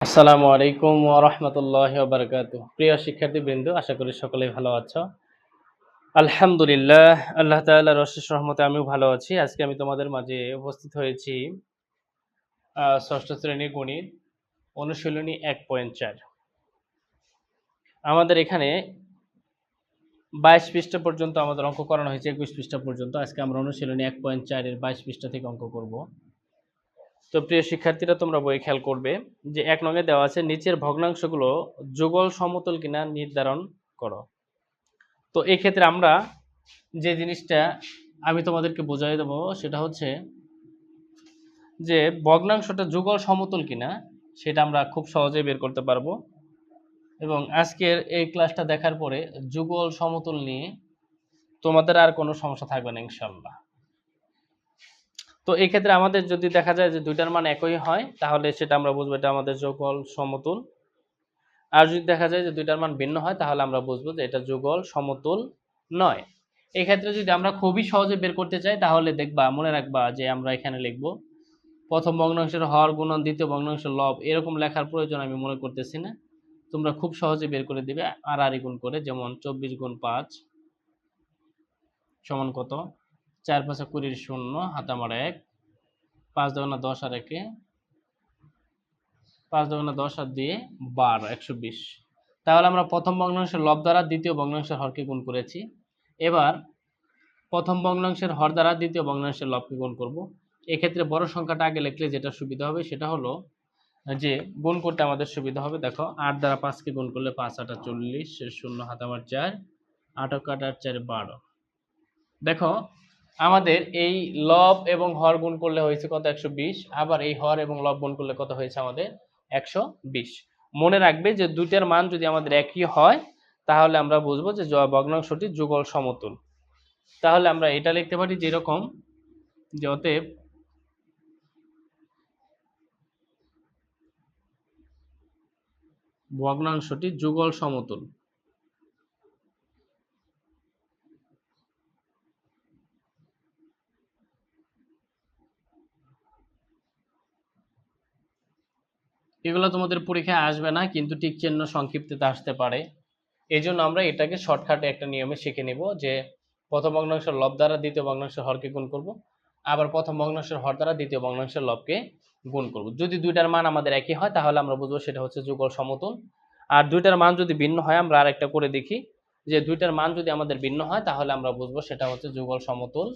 আসসালামু আলাইকুম ওয়া রাহমাতুল্লাহি ওয়া বারাকাতুহু। প্রিয় শিক্ষার্থীবৃন্দ, আশা করি সকলেই ভালো আছো। আলহামদুলিল্লাহ, আল্লাহ তাআলার অশেষ রহমতে আমিও ভালো আছি। আজকে আমি তোমাদের মাঝে উপস্থিত হয়েছি ষষ্ঠ শ্রেণীর গণিত অনুশীলনী ১.৪। আমাদের এখানে ২২ পৃষ্ঠা পর্যন্ত আমাদের অঙ্ক করানো হয়েছে, ২১ পৃষ্ঠা পর্যন্ত। আজকে আমরা অনুশীলনী ১.৪ এর ২২ পৃষ্ঠা থেকে অঙ্ক করব। তো প্রিয় শিক্ষার্থীরা, তোমরা বই খেয়াল করবে যে ১ নং এ দেওয়া আছে নিচের ভগ্নাংশগুলো যুগল সমতল কিনা নির্ধারণ করো। তো এই ক্ষেত্রে আমরা যে জিনিসটা আমি তোমাদেরকে বোঝাই দেবো সেটা হচ্ছে যে ভগ্নাংশটা যুগল সমতল কিনা সেটা আমরা খুব সহজেই বের করতে পারবো। এবং আজকের এই ক্লাসটা দেখার পরে যুগল সমতল নিয়ে তোমাদের আর কোনো সমস্যা থাকবে না ইনশাল্লাহ। তো এই ক্ষেত্রে আমাদের যদি দেখা যায় যে দুইটার মান একই হয় তাহলে সেটা আমরা বুঝবো এটা আমাদের যুগল সমতুল। আর যদি দেখা যায় যে দুইটার মান ভিন্ন হয় তাহলে আমরা বুঝবো যে এটা যুগল সমতুল নয়। এই ক্ষেত্রে যদি আমরা খুবই সহজে বের করতে চাই তাহলে দেখবা, মনে রাখবা যে আমরা এখানে লিখব প্রথম ভগ্নাংশের হর গুণন দ্বিতীয় ভগ্নাংশের লব। এরকম লেখার প্রয়োজন আমি মনে করতেছি না, তোমরা খুব সহজে বের করে দিবে আর গুণ করে। যেমন 24 গুণ 5 সমান কত? 4 5 20 শূন্য হাতে আমার 1, 5 2 10 আর 1 5 2 10 আর দিয়ে 12 120। তাহলে আমরা প্রথম ভগ্নাংশের লব দ্বারা দ্বিতীয় ভগ্নাংশের হরকে গুণ করেছি। এবার প্রথম ভগ্নাংশের হর দ্বারা দ্বিতীয় ভগ্নাংশের লবকে গুণ করব। এক্ষেত্রে বড় সংখ্যাটা আগে লিখলে যেটা সুবিধা হবে সেটা হলো যে গুণ করতে আমাদের সুবিধা হবে। দেখো 8 দ্বারা 5কে গুণ করলে 5 8 40, শূন্য হাতে আমার 4, 8 কাট 8 4 12। দেখো আমাদের এই লব এবং হর গুণ করলে হয়েছে কত? 120। আবার এই হর এবং লব গুণ করলে কত হয়েছে আমাদের? 120। মনে রাখবে যে দুইটার মান যদি আমাদের একই হয় তাহলে আমরা বুঝবো যে ভগ্নাংশটি যুগল সমতুল। তাহলে আমরা এটা লিখতে পারি যেরকম যে অতএব ভগ্নাংশটি যুগল সমতুল। এগুলো তোমাদের পরীক্ষায় আসবে না, কিন্তু টিক চিহ্ন সংক্ষিপ্ততে আসতে পারে। এই জন্য আমরা এটাকে শর্টকাটে একটা নিয়মে শিখে নিব যে প্রথম ভগ্নাংশের লব দ্বারা দ্বিতীয় ভগ্নাংশের হরকে গুণ করব, আবার প্রথম ভগ্নাংশের হর দ্বারা দ্বিতীয় ভগ্নাংশের লবকে গুণ করব। যদি দুইটার মান আমাদের একই হয় তাহলে আমরা বুঝবো সেটা হচ্ছে যুগল সমতুল। আর দুইটার মান যদি ভিন্ন হয় আমরা আরেকটা করে দেখি যে দুইটার মান যদি আমাদের ভিন্ন হয় তাহলে আমরা বুঝবো সেটা হচ্ছে যুগল সমতুল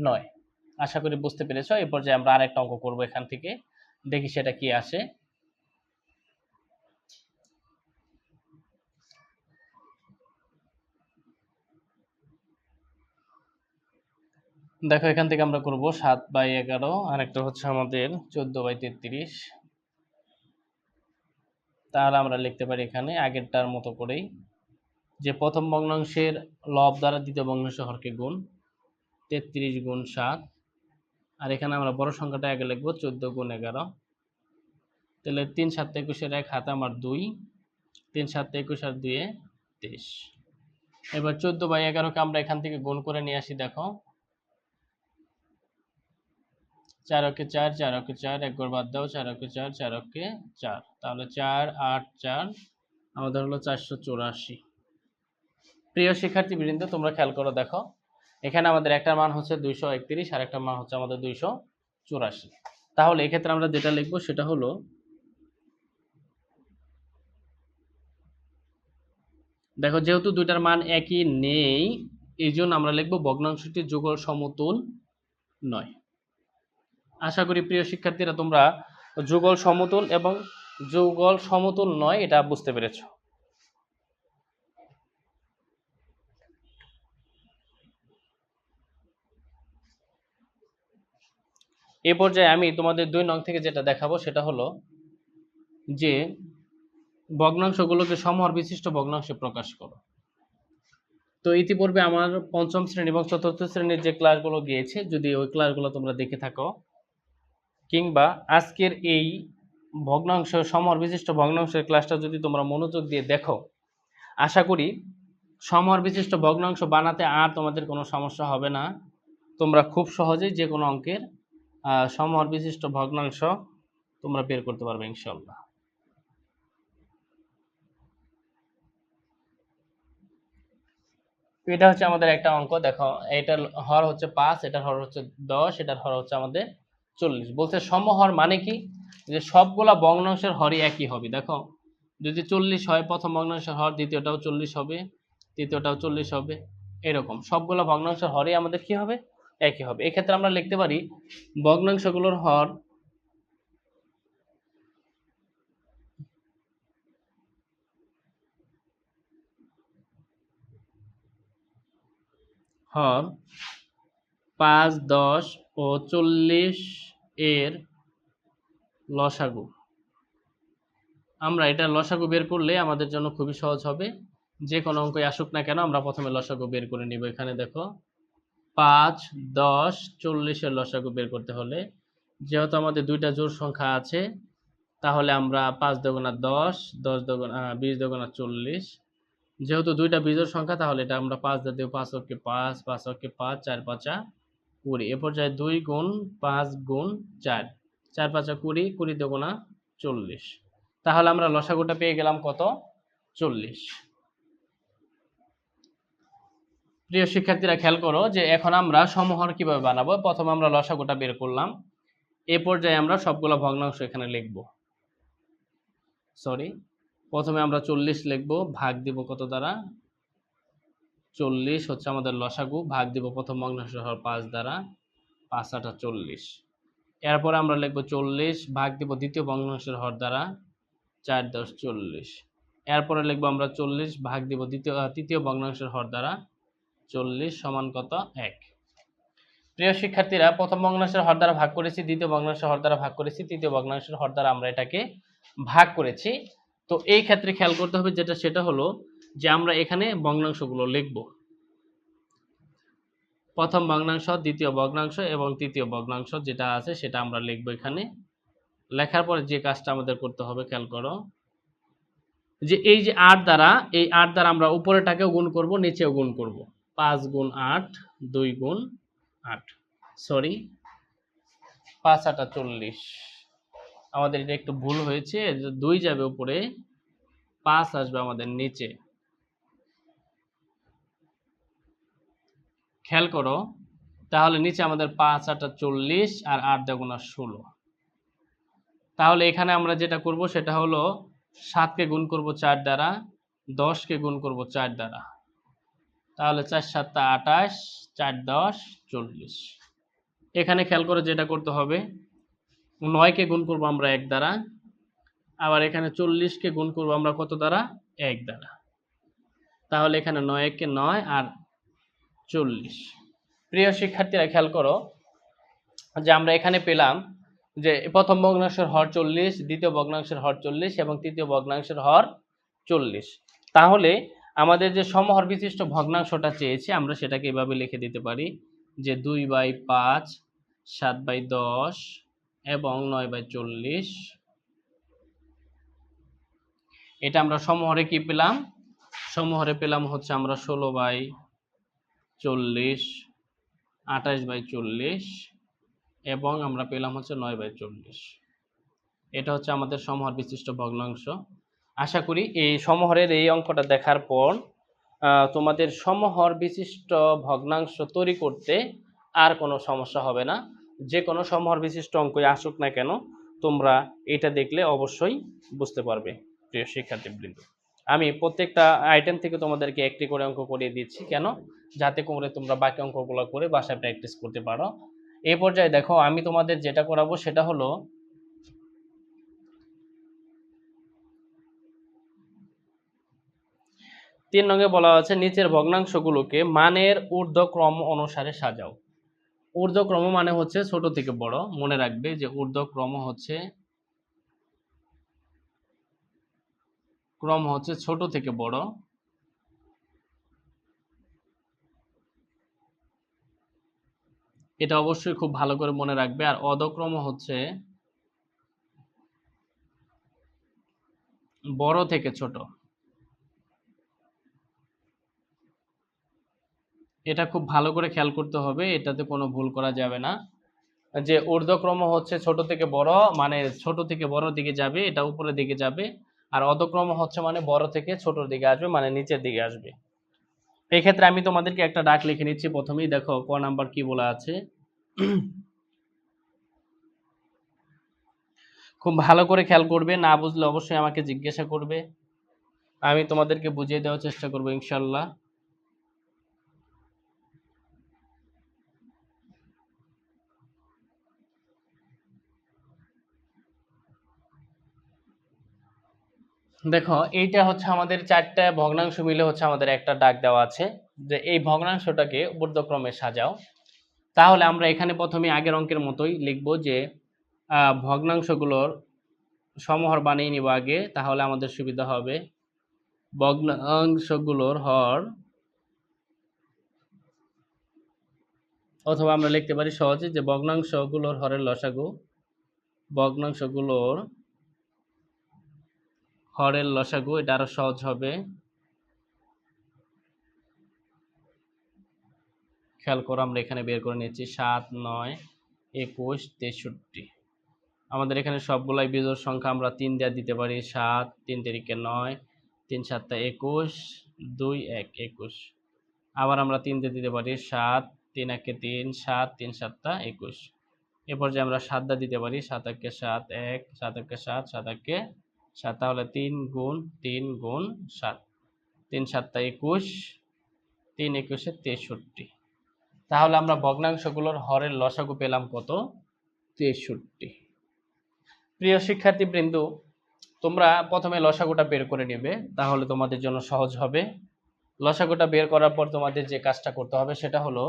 নয়। আশা করি বুঝতে পেরেছো। এই পর্যায়ে আমরা আরেকটা অঙ্ক করব এখান থেকে, দেখি সেটা কি আসে। দেখো এখান থেকে আমরা করব 7/11, আর একটা হচ্ছে আমাদের 14/33। তাহলে আমরা লিখতে পারি এখানে আগেরটার মতো করেই যে প্রথম ভগ্নাংশের লব দ্বারা দ্বিতীয় ভগ্নাংশের হরকে গুণ, 33 গুণ 7। আর এখানে আমরা বড় সংখ্যাটা আগে লিখবো 14 গুণ 11। তাহলে 3 7 21 1 হাতে আমার 2, 3 7 21 আর 2 23। এবার 14/11কে আমরা এখান থেকে গুণ করে নিয়ে আসি। দেখো 4 অকে 4, 4 অকে 4, 1 ঘর বাদ দাও, 4 অকে 4, 4 অকে 4। তাহলে 4 8 4 আমাদের হলো 484। প্রিয় শিক্ষার্থীবৃন্দ, তোমরা খেয়াল করো, দেখো এখানে আমাদের একটার মান হচ্ছে 231 আর একটা মান হচ্ছে আমাদের 284। তাহলে এক্ষেত্রে আমরা যেটা লিখবো সেটা হলো দেখো যেহেতু দুইটার মান একই নেই এই জন্য আমরা লিখবো ভগ্নাংশটি যুগল সমতুল নয়। আশা করি প্রিয় শিক্ষার্থীরা তোমরা যুগল সমতুল এবং যুগল সমতুল নয় এটা বুঝতে পেরেছো। এই পর্যায়ে আমি তোমাদের 2 নং থেকে যেটা দেখাবো সেটা হলো যে ভগ্নাংশগুলোকে সমহর বিশিষ্ট ভগ্নাংশে প্রকাশ করো। তো ইতিপূর্বে আমার পঞ্চম শ্রেণী এবং চতুর্থ শ্রেণীর যে ক্লাসগুলো গিয়েছে, যদি ওই ক্লাসগুলো তোমরা দেখে থাকো কিংবা আজকের এই ভগ্নাংশ সমহর বিশিষ্ট ভগ্নাংশের ক্লাসটা যদি তোমরা মনোযোগ দিয়ে দেখো, আশা করি সমহর বিশিষ্ট ভগ্নাংশ বানাতে আর তোমাদের কোনো সমস্যা হবে না। তোমরা খুব সহজেই যে কোনো অঙ্কের সমহর বিশিষ্ট ভগ্নাংশ তোমরা বের করতে পারবে ইনশাআল্লাহ। এটা হচ্ছে আমাদের একটা অঙ্ক। দেখো এটার হর হচ্ছে 5, এটার হর হচ্ছে 10, এটার হর হচ্ছে আমাদের 40। বলছে সমহর মানে কি, যে সবগুলা ভগ্নাংশের হরই একই হবে। দেখো যদি 40 হয় প্রথম ভগ্নাংশের হর দ্বিতীয়টাও 40 হবে, তৃতীয়টাও 40 হবে, এরকম সবগুলা ভগ্নাংশের হরই আমাদের কি হবে, একই হবে। এক্ষেত্রে আমরা লিখতে পারি ভগ্নাংশগুলোর হর হর 5, 10 ও 40 এর লসাগু। আমরা এটা লসাগু বের করলে আমাদের জন্য খুবই সহজ হবে। যে কোনো অঙ্কই আসুক না কেন আমরা প্রথমে লসাগু বের করে নিব। এখানে দেখো 5, 10, 40 এর লসাগু বের করতে হলে যেহেতু আমাদের দুইটা জোড় সংখ্যা আছে, তাহলে আমরা 5 দুগুণা 10, 10 দুগুণা 20 দুগুণা 40। যেহেতু দুইটা বিজোড় সংখ্যা তাহলে এটা আমরা 5 দিয়ে দেব, 5 অক্ষে 5, 5 অক্ষে 5, 4 5 20। এ পর্যায়ে 2 গুণ 5 গুণ 4, 4 5 20, 20 দুগুণা 40। তাহলে আমরা লসাগুটা পেয়ে গেলাম কত, 40। প্রিয় শিক্ষার্থীরা খেয়াল করো যে এখন আমরা সমহর কিভাবে বানাবো। প্রথমে আমরা লসাগুটা বের করলাম, এ পর্যায়ে আমরা সবগুলো ভগ্নাংশ এখানে লিখব। সরি, প্রথমে আমরা 40 লিখব, ভাগ দিব কত দ্বারা, 40 হচ্ছে আমাদের লসাগু, ভাগ দিব প্রথম ভগ্নাংশ হর 5 দ্বারা, 5 8 40। এরপরে আমরা লিখব 40 ভাগ দিব দ্বিতীয় ভগ্নাংশের হর দ্বারা, 4 10 40। এরপরে লিখব আমরা 40 ভাগ দিব তৃতীয় ভগ্নাংশের হর দ্বারা, 40 সমান কত, 1। প্রিয় শিক্ষার্থীরা প্রথম ভগ্নাংশের হর দ্বারা ভাগ করেছি, দ্বিতীয় ভগ্নাংশের হর দ্বারা ভাগ করেছি, তৃতীয় ভগ্নাংশের হর দ্বারা আমরা এটাকে ভাগ করেছি। তো এই ক্ষেত্রে খেয়াল করতে হবে যেটা, সেটা হলো যে আমরা এখানে ভগ্নাংশগুলো লিখব। প্রথম ভগ্নাংশ, দ্বিতীয় ভগ্নাংশ এবং তৃতীয় ভগ্নাংশ যেটা আছে সেটা আমরা লিখব এখানে। লেখার পরে যে কাজটা আমাদের করতে হবে খেয়াল করো, যে এই যে 8 দ্বারা, এই 8 দ্বারা আমরা উপরেটাকেও গুণ করব, নিচেও গুণ করব। 5 গুণ 8, 2 গুণ 8, সরি 5 8 40। আমাদের এটা একটু ভুল হয়েছে, 2 যাবে উপরে, 5 আসবে আমাদের নিচে। খেয়াল করো, তাহলে নিচে আমাদের 5 8 40 আর 8 দ্বিগুণা 16। তাহলে এখানে আমরা যেটা করব সেটা হলো 7 কে গুণ করব 4 দ্বারা, 10 কে গুণ করব 4 দ্বারা, তাহলে 4 7 28, 4 10 40। এখানে খেয়াল করে যেটা করতে হবে, 9 কে গুণ করব আমরা 1 দ্বারা, আবার এখানে 40 কে গুণ করব আমরা কত দ্বারা, 1 দ্বারা। তাহলে এখানে 9 1 কে 9 আর 40। প্রিয় শিক্ষার্থীরা খেয়াল করো যে আমরা এখানে পেলাম যে প্রথম ভগ্নাংশের হর 40, দ্বিতীয় ভগ্নাংশের হর 40 এবং তৃতীয় ভগ্নাংশের হর 40। তাহলে আমাদের যে সমহর বিশিষ্ট ভগ্নাংশটা চেয়েছি আমরা সেটাকে এভাবে লিখে দিতে পারি যে 2/5, 7/10 এবং 9/40। এটা আমরা সমহরে কি পেলাম, সমহরে পেলাম হচ্ছে আমরা 16/40, 28/40 এবং আমরা পেলাম হচ্ছে 9/40। এটা হচ্ছে আমাদের সমহর বিশিষ্ট ভগ্নাংশ। আশা করি এই সমহরের এই অঙ্কটা দেখার পর তোমাদের সমহর বিশিষ্ট ভগ্নাংশ তৈরি করতে আর কোনো সমস্যা হবে না। যে কোনো সমহর বিশিষ্ট অঙ্কই আসুক না কেন তোমরা এটা দেখলে অবশ্যই বুঝতে পারবে। প্রিয় শিক্ষার্থীবৃন্দ, আমি প্রত্যেকটা আইটেম থেকে তোমাদেরকে একটি করে অঙ্ক করিয়ে দিচ্ছি, কেন, যাতে করে তোমরা বাকি অঙ্কগুলো করে বাসায় প্র্যাকটিস করতে পারো। এই পর্যায়ে দেখো আমি তোমাদের যেটা করাবো সেটা হলো 3 নং এ বলা আছে নিচের ভগ্নাংশগুলোকে মানের ঊর্ধ্বক্রম অনুসারে সাজাও। ঊর্ধ্বক্রম মানে হচ্ছে ছোট থেকে বড়, মনে রাখবে যে ঊর্ধ্বক্রম হচ্ছে ছোট থেকে বড়। এটা অবশ্যই খুব ভালো করে মনে রাখবে। আর অধক্রম হচ্ছে বড় থেকে ছোট। এটা খুব ভালো করে খেয়াল করতে হবে, এটাতে কোনো ভুল করা যাবে না। যে ঊর্ধ্বক্রম হচ্ছে ছোট থেকে বড়, মানে ছোট থেকে বড় দিকে যাবে, এটা উপরের দিকে যাবে। আর অধক্রম হচ্ছে মানে বড় থেকে ছোটর দিকে আসবে, মানে নিচের দিকে আসবে। এই ক্ষেত্রে আমি তোমাদেরকে একটা ডাক লিখে নিচ্ছি। প্রথমেই দেখো ক নাম্বার কি বলা আছে। খুব ভালো করে খেয়াল করবে, না বুঝলে অবশ্যই আমাকে জিজ্ঞাসা করবে, আমি তোমাদেরকে বুঝিয়ে দেওয়ার চেষ্টা করবো ইনশাল্লাহ। দেখো এইটা হচ্ছে আমাদের 4টা ভগ্নাংশ মিলে হচ্ছে আমাদের একটা ডাক দেওয়া আছে যে এই ভগ্নাংশটাকে ঊর্ধ্বক্রমে সাজাও। তাহলে আমরা এখানে প্রথমে আগের অঙ্কের মতোই লিখব যে ভগ্নাংশগুলোর সমহর বানিয়ে নিব আগে, তাহলে আমাদের সুবিধা হবে। ভগ্নাংশগুলোর হর, অথবা আমরা লিখতে পারি সহজে যে ভগ্নাংশগুলোর হরের লসাগু, ভগ্নাংশগুলোর হরের লসাগু, এটা আরো সহজ হবে। খেয়াল করো আমরা এখানে বের করে নিচ্ছি 7, 9, 21, 63। আমাদের এখানে সবগুলাই বিজোড় সংখ্যা, আমরা 3 দিয়ে দিতে পারি। 7, 3 তারিখে 9, 3 7 21, 2 1 21। আবার আমরা 3 দিয়ে দিতে পারি 7, 3 1 3, 7 3 7 21। এরপর যে আমরা 7 দিয়ে দিতে পারি 7 1 7 1, 7 1 7, 7 1 7। তাহলে 3 গুণ 3 গুণ 7, 3 7 21, 3 21 63। তাহলে আমরা ভগ্নাংশগুলোর হরের লসাগু পেলাম কত? 63। প্রিয় শিক্ষার্থীবৃন্দ, তোমরা প্রথমে লসাগুটা বের করে নেবে, তাহলে তোমাদের জন্য সহজ হবে। লসাগুটা বের করার পর তোমাদের যে কাজটা করতে হবে সেটা হলো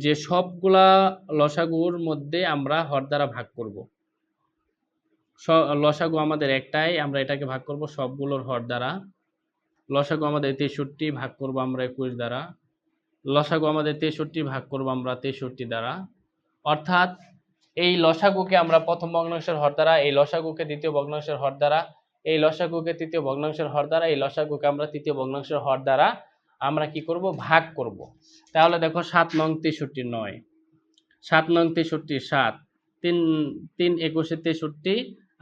যে সবগুলা লসাগুর মধ্যে আমরা হর দ্বারা ভাগ করব। লসাগু আমাদের একটাই, আমরা এটাকে ভাগ করব সবগুলোর হর দ্বারা। লসাগু আমাদের 63, ভাগ করব আমরা 21 দ্বারা। লসাগু আমাদের 63, ভাগ করব আমরা 63 দ্বারা। অর্থাৎ এই লসাগুকে আমরা প্রথম ভগ্নাংশের হর দ্বারা, এই লসাগুকে দ্বিতীয় ভগ্নাংশের হর দ্বারা, এই লসাগুকে তৃতীয় ভগ্নাংশের হর দ্বারা, এই লসাগুকে আমরা তৃতীয় ভগ্নাংশের হর দ্বারা আমরা কি করব? ভাগ করব। তাহলে দেখো 7 নং 63 9, 7 নং 63 7, 3 3 21 63,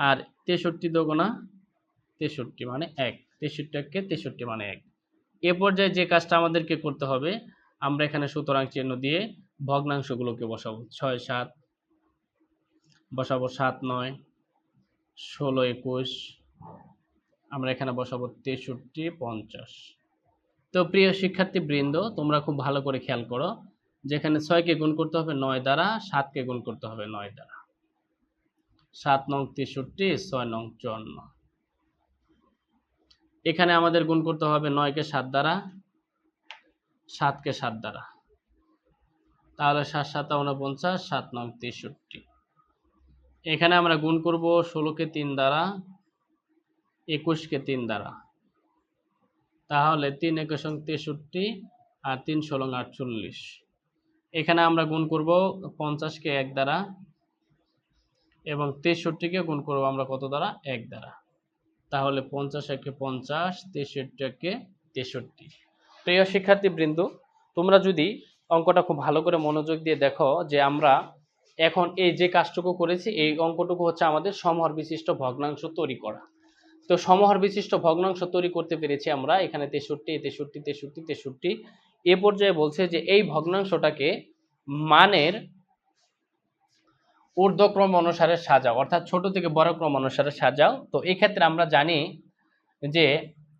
আর 63 দুগুণা 63 মানে 1, 63 63 মানে 1। এ পর্যায়ে যে কাজটা আমাদেরকে করতে হবে, আমরা এখানে সুতরাং চিহ্ন দিয়ে ভগ্নাংশগুলোকে বসাবো। 6 7 বসাবো, 7 9, 16 21, আমরা এখানে বসাবো 63 50। তো প্রিয় শিক্ষার্থীবৃন্দ, তোমরা খুব ভালো করে খেয়াল করো, যেখানে 6কে গুণ করতে হবে 9 দ্বারা, 7কে গুণ করতে হবে 9 দ্বারা। 7 নং 63, 6 নং 54। এখানে আমাদের গুণ করতে হবে 9কে 7 দ্বারা, 7কে 7 দ্বারা। তাহলে 7 7 49, 7 নং 63। এখানে আমরা গুণ করব 16কে 3 দ্বারা, 21কে 3 দ্বারা। তাহলে 3 21 63, আর 3 16 48। এখানে আমরা গুণ করব 50কে 1 দ্বারা, এবং 63কে গুণ করব আমরা কত দ্বারা? 1 দ্বারা। তাহলে 50 একে 50, 63 একে 63। প্রিয় শিক্ষার্থীবৃন্দ, তোমরা যদি অঙ্কটা খুব ভালো করে মনোযোগ দিয়ে দেখো যে আমরা এখন এই যে কাজটুকু করেছি, এই অঙ্কটুকু হচ্ছে আমাদের সমহর বিশিষ্ট ভগ্নাংশ তৈরি করা। তো সমহর বিশিষ্ট ভগ্নাংশ তৈরি করতে পেরেছি আমরা এখানে 63 63 63 63। এ পর্যায়ে বলছে যে এই ভগ্নাংশটাকে মানের ঊর্ধ্বক্রম অনুসারে সাজাও, অর্থাৎ ছোট থেকে বড় ক্রম অনুসারে সাজাও। তো এই ক্ষেত্রে আমরা জানি যে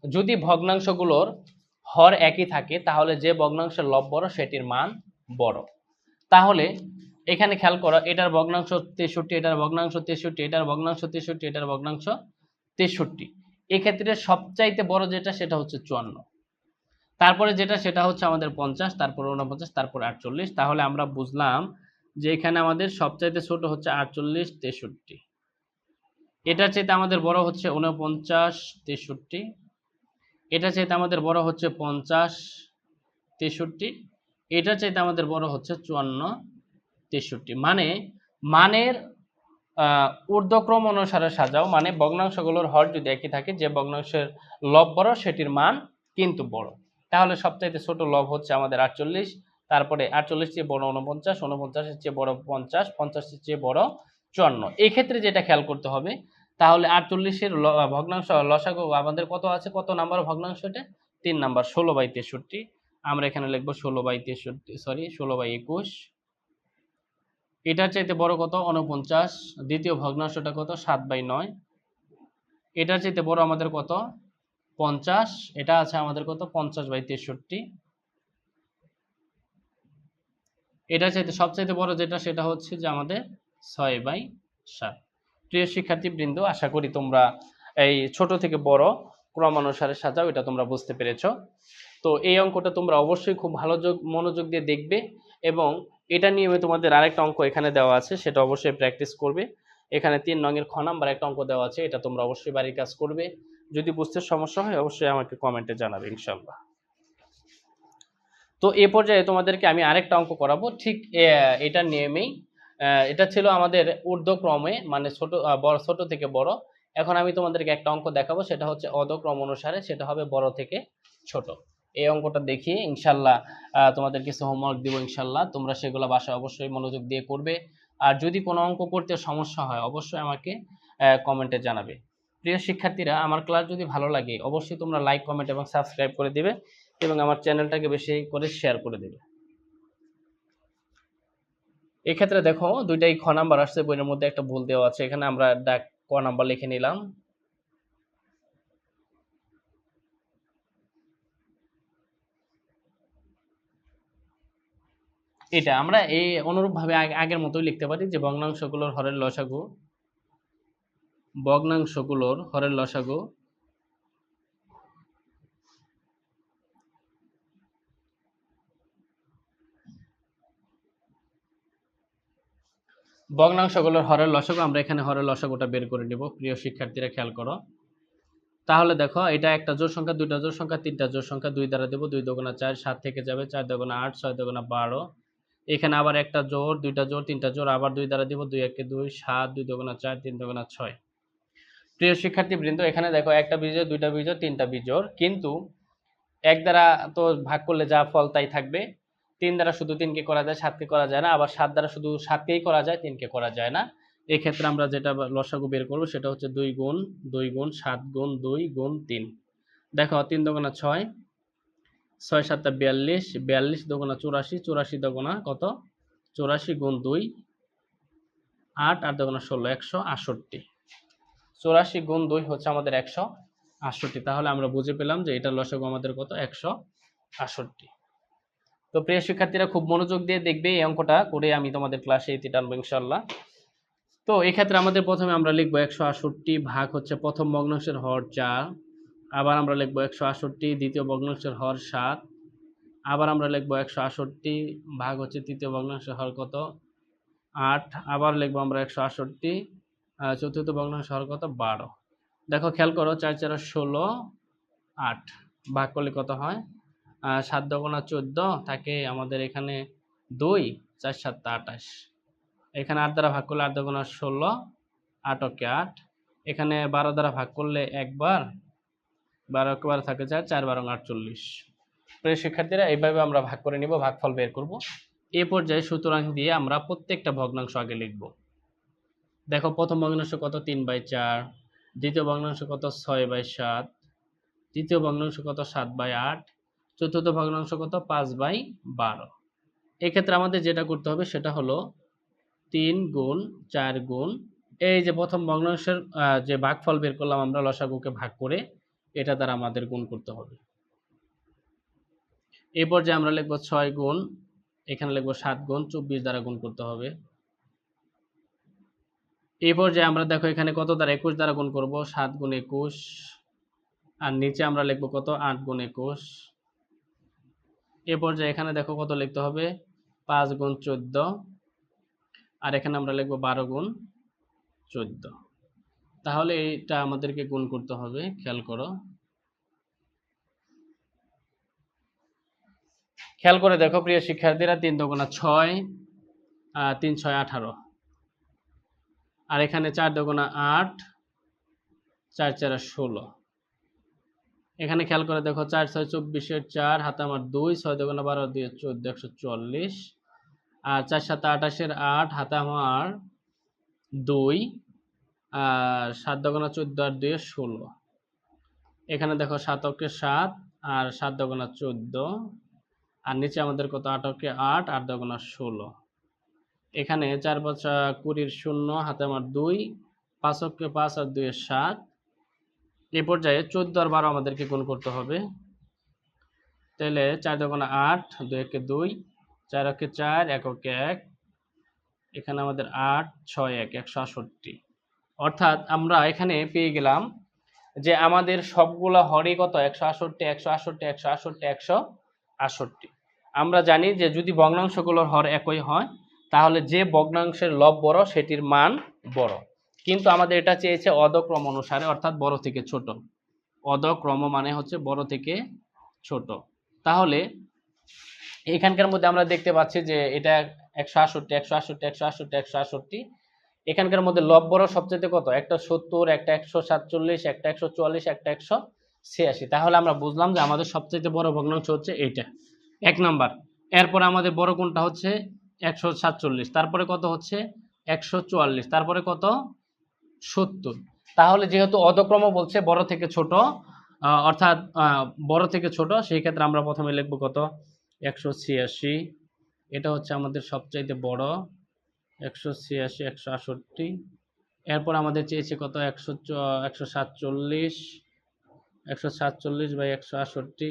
যদি ভগ্নাংশগুলোর হর একই থাকে, তাহলে যে ভগ্নাংশের লব বড় সেটির মান বড়। তাহলে এখানে খেয়াল করো, এটার ভগ্নাংশ 63, এটার ভগ্নাংশ 63, এটার ভগ্নাংশ 63, এটার ভগ্নাংশ 63। এক্ষেত্রে সবচাইতে বড় যেটা সেটা হচ্ছে 54, তারপরে যেটা সেটা হচ্ছে আমাদের 50, তারপর 49, তারপর 48। তাহলে আমরা বুঝলাম যে এখানে আমাদের সবচাইতে ছোট হচ্ছে 48 63, এটার চাইতে আমাদের বড় হচ্ছে 49 63, এটার চাইতে আমাদের বড় হচ্ছে 50 63, এটার চাইতে আমাদের বড় হচ্ছে 54 63। মানে মানের ঊর্ধ্বক্রম অনুসারে সাজাও, মানে ভগ্নাংশগুলোর হর যদি একই থাকে, যে ভগ্নাংশের লব বড় সেটির মান কিন্তু বড়। তাহলে সবচাইতে ছোট লব হচ্ছে আমাদের 48, তারপরে 48 চেয়ে বড় 49, 49 এর চেয়ে বড় 50, 50 এর চেয়ে বড় 54। এই ক্ষেত্রে যেটা খেয়াল করতে হবে, তাহলে 48 এর ভগ্নাংশ লসাগু আমাদের কত আছে, কত নাম্বার ভগ্নাংশ? এটা 3 নাম্বার, 16/63। আমরা এখানে লিখবো 16/21। এটার চাইতে বড় কত? 49। দ্বিতীয় ভগ্নাংশটা কত? 7/9। এটার চাইতে বড় আমাদের কত? 50। এটা আছে আমাদের কত? 50/63। এটার চাইতে সবচাইতে বড় যেটা সেটা হচ্ছে যে আমাদের 6/7। প্রিয় শিক্ষার্থীবৃন্দ, আশা করি তোমরা এই ছোট থেকে বড় ক্রমানুসারে সাজাও, এটা তোমরা বুঝতে পেরেছো। তো এই অঙ্কটা তোমরা অবশ্যই খুব ভালো মনোযোগ দিয়ে দেখবে, এবং এটা নিয়ে তোমাদের আরেকটা অঙ্ক এখানে দেওয়া আছে, সেটা অবশ্যই প্র্যাকটিস করবে। এখানে 3 নংয়ের খ নাম্বার একটা অঙ্ক দেওয়া আছে, এটা তোমরা অবশ্যই বাড়ির কাজ করবে। যদি বুঝতে সমস্যা হয় অবশ্যই আমাকে কমেন্টে জানাবে ইনশাল্লাহ। তো এ পর্যায়ে তোমাদেরকে আমি আরেকটা অঙ্ক করাবো ঠিক এটার নিয়মেই। এটা ছিল আমাদের ঊর্ধ্বক্রমে, মানে ছোট থেকে বড়। এখন আমি তোমাদেরকে একটা অঙ্ক দেখাবো, সেটা হচ্ছে অধক্রম অনুসারে, সেটা হবে বড় থেকে ছোট। এই অঙ্কটা দেখিয়ে ইনশাল্লাহ তোমাদের কিছু হোমওয়ার্ক দিব ইনশাল্লাহ, তোমরা সেগুলো বাসায় অবশ্যই মনোযোগ দিয়ে করবে। আর যদি কোনো অঙ্ক করতে সমস্যা হয় অবশ্যই আমাকে কমেন্টে জানাবে। প্রিয় শিক্ষার্থীরা, আমার ক্লাস যদি ভালো লাগে অবশ্যই তোমরা লাইক, কমেন্ট এবং সাবস্ক্রাইব করে দিবে, এবং আমার চ্যানেলটাকে বেশি করে শেয়ার করে দেবে। এক্ষেত্রে দেখো দুইটাই খ নাম্বার আসছে, বইয়ের মধ্যে একটা ভুল দেওয়া আছে, এখানে আমরা ক নাম্বার লিখে নিলাম। এটা আমরা এই অনুরূপভাবে আগের মতোই লিখতে পারি যে ভগ্নাংশগুলোর হরের লসাগু, ভগ্নাংশগুলোর হরের লসাগু ভগ্নাংশগুলোর হরের লসাগু, আমরা এখানে হরের লসাগুটা বের করে নেব। প্রিয় শিক্ষার্থীরা খেয়াল করো, তাহলে দেখো এটা একটা জোড় সংখ্যা, দুইটা জোড় সংখ্যা, তিনটা জোড় সংখ্যা, 2 দ্বারা দেবো, 2 দুগুণা 4, 7 থেকে যাবে, 4 দুগুণা 8, 6 দুগুণা 12। এখানে আবার একটা জোড়, দুইটা জোড়, তিনটা জোড়, আবার 2 দ্বারা দিব, 2 একে 2, 7, 2 দুগুণা 4, 3 দুগুণা 6। প্রিয় শিক্ষার্থীবৃন্দ, এখানে দেখো একটা বিজোড়, দুইটা বিজোড়, তিনটা বিজোড়, কিন্তু এক দ্বারা তো ভাগ করলে যা ফল তাই থাকবে। 3 দ্বারা শুধু 3কে করা যায়, 7কে করা যায় না, আবার 7 দ্বারা শুধু 7কেই করা যায়, 3কে করা যায় না। এই ক্ষেত্রে আমরা যেটা লসাগু বের করব সেটা হচ্ছে 2 গুণ 7 গুণ 2 গুণ 3। দেখো 3 দুগুণা 6, 6 7 42, 42 দুগুণা 84, 84 দুগুণা কত? 84 গুণ 2 8, 8 দুগুণা 16, 168। 84 গুণ 2 হচ্ছে আমাদের 168। তাহলে আমরা বুঝে পেলাম যে এটা লসাগু আমাদের কত? 168। তো প্রিয় শিক্ষার্থীরা খুব মনোযোগ দিয়ে দেখবে, এই অঙ্কটা করে আমি তোমাদের ক্লাসে ইতি টানবো ইনশাল্লাহ। তো এই ক্ষেত্রে আমাদের প্রথমে আমরা লিখবো 168 ভাগ হচ্ছে প্রথম ভগ্নাংশের হর 4, আবার আমরা লিখবো 168 দ্বিতীয় ভগ্নাংশের হর 7, আবার আমরা লিখবো 168 ভাগ হচ্ছে তৃতীয় ভগ্নাংশের হর কত? 8, আবার লিখবো আমরা 168 চতুর্থ ভগ্নাংশের হর কত? 12। দেখো খেয়াল করো, 4 4 16, 8 ভাগ করলে কত হয়? 7 দুগুণা 14 থাকে আমাদের এখানে 2, 4 7 28। এখানে 8 দ্বারা ভাগ করলে 8 দুগুণা 16, 8 ওকে 8। এখানে 12 দ্বারা ভাগ করলে একবার, 12 একবার থাকে 4, 4 12 48। প্রিয় শিক্ষার্থীরা, এইভাবে আমরা ভাগ করে নিব, ভাগফল বের করব। এ পর্যায়ে সুতরাং দিয়ে আমরা প্রত্যেকটা ভগ্নাংশ আগে লিখব। দেখো প্রথম ভগ্নাংশ কত? 3/4, দ্বিতীয় ভগ্নাংশ কত? 6/7, তৃতীয় ভগ্নাংশ কত? 7/8, চতুর্থ ভগ্নাংশ কত? 5/12। এক্ষেত্রে আমাদের যেটা করতে হবে সেটা হলো 3 গুণ 4 গুণ এই যে প্রথম ভগ্নাংশের যে ভাগফল বের করলাম আমরা লসাগুকে ভাগ করে, এটা দ্বারা আমাদের গুণ করতে হবে। এই পর্যায়ে আমরা লিখব 6 গুণ, এখানে লিখব 7 গুণ 24 দ্বারা গুণ করতে হবে। এই পর্যায়ে আমরা দেখো এখানে কত দ্বারা? 21 দ্বারা গুণ করব, 7 গুণ 21। আর নিচে আমরা লিখব কত? 8 গুণ 21। এই পর্যায়ে এখানে দেখো কত লিখতে হবে? 5 গুণ 14, আর এখানে আমরা লিখব 12 গুণ 14। তাহলে এটা আমাদেরকে গুণ করতে হবে, খেয়াল করো। খেয়াল করে দেখো প্রিয় শিক্ষার্থীরা, 3 দুগুণা 6, 3 6 18, আর এখানে 4 দুগুণা 8, 4 4 16। এখানে খেয়াল করে দেখো 4 6 24, 4 হাতে আমার 2, 6 দুগুণা 12, 2 14, 140, আর 4 7 28, 8 হাতে আমার 2, আর 7 দুগুণা 14 আর 2 16। এখানে দেখো 7 অক্ষে 7 আর 7 দুগুণা 14, আর নিচে আমাদের কত 8 কে 8, 8 দুগুণা 16। এখানে 4 5 20 শূন্য, হাতে আমার 2, 5 কে 5 আর 2 7। এই পর্যায়ে 14 আর 12 আমাদেরকে গুণ করতে হবে। তাহলে 4 দুগুণা 8, 2 কে 2, 4 কে 4, 1 কে 1। এখানে আমাদের 8 6 1 168। অর্থাৎ আমরা এখানে পেয়ে গেলাম যে আমাদের সবগুলা হরই কত 168 168 168 168। আমরা জানি যে যদি ভগ্নাংশগুলোর হর একই হয় তাহলে যে ভগ্নাংশের লব বড় সেটির মান বড়। কিন্তু আমাদের এটা চেয়েছে অধক্রম অনুসারে, অর্থাৎ বড় থেকে ছোট। অধক্রম মানে হচ্ছে বড় থেকে ছোট। তাহলে এখানকার মধ্যে আমরা দেখতে পাচ্ছি যে এটা 168 168 168 168। এখানকার মধ্যে লব বড় সবচেয়ে কত, একটা 70, একটা 147, একটা 144, একটা 186। তাহলে আমরা বুঝলাম যে আমাদের সবচেয়ে বড় ভগ্নাংশ হচ্ছে এইটা, 1 নাম্বার। এরপরে আমাদের বড় কোনটা হচ্ছে 147, তারপরে কত হচ্ছে 144, তারপরে কত 70। তাহলে যেহেতু অধক্রম বলছে বড় থেকে ছোট, অর্থাৎ বড় থেকে ছোট, সেই ক্ষেত্রে আমরা প্রথমে লিখব কত 186। এটা হচ্ছে আমাদের সবচাইতে বড় 186 168। এরপর আমাদের চেয়েছে কত 147 147 বাই 168।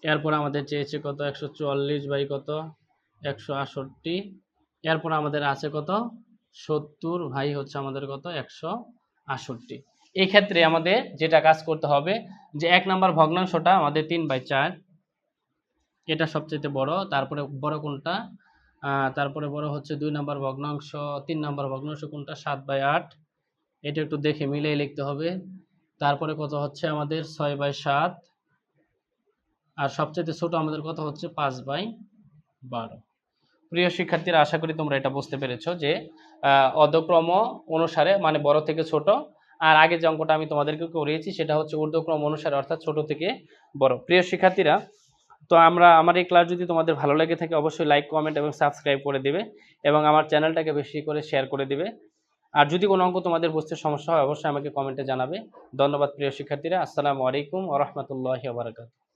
এরপর আমাদের চেয়েছে কত 144 বাই কত 168। এরপর আমাদের আছে কত 70 ভাই হচ্ছে আমাদের কত 168। এই ক্ষেত্রে আমাদের যেটা কাজ করতে হবে যে 1 নাম্বার ভগ্নাংশটা আমাদের 3/4, এটা সবচেয়ে বড়। তারপরে বড় কোনটা, তারপরে বড় হচ্ছে 2 নাম্বার ভগ্নাংশ, 3 নাম্বার ভগ্নাংশ কোনটা 7/8। এটা একটু দেখে মিলিয়ে লিখতে হবে। তারপরে কত হচ্ছে আমাদের 6/7, আর সবচেয়ে ছোট আমাদের কত হচ্ছে 5/12। প্রিয় শিক্ষার্থীরা, আশা করি তোমরা এটা বুঝতে পেরেছো যে অধক্রম অনুসারে মানে বড় থেকে ছোট, আর আগে যে অঙ্কটা আমি তোমাদেরকে করিয়েছি সেটা হচ্ছে ঊর্ধ্বক্রম অনুসারে, অর্থাৎ ছোট থেকে বড়। প্রিয় শিক্ষার্থীরা, তো আমার এই ক্লাস যদি তোমাদের ভালো লেগে থাকে অবশ্যই লাইক কমেন্ট এবং সাবস্ক্রাইব করে দিবে এবং আমার চ্যানেলটাকে বেশি করে শেয়ার করে দিবে। আর যদি কোনো অঙ্ক তোমাদের বুঝতে সমস্যা হয় অবশ্যই আমাকে কমেন্টে জানাবে। ধন্যবাদ প্রিয় শিক্ষার্থীরা। আসসালামু আলাইকুম ওয়া রাহমাতুল্লাহি ওয়া বারাকাতুহু।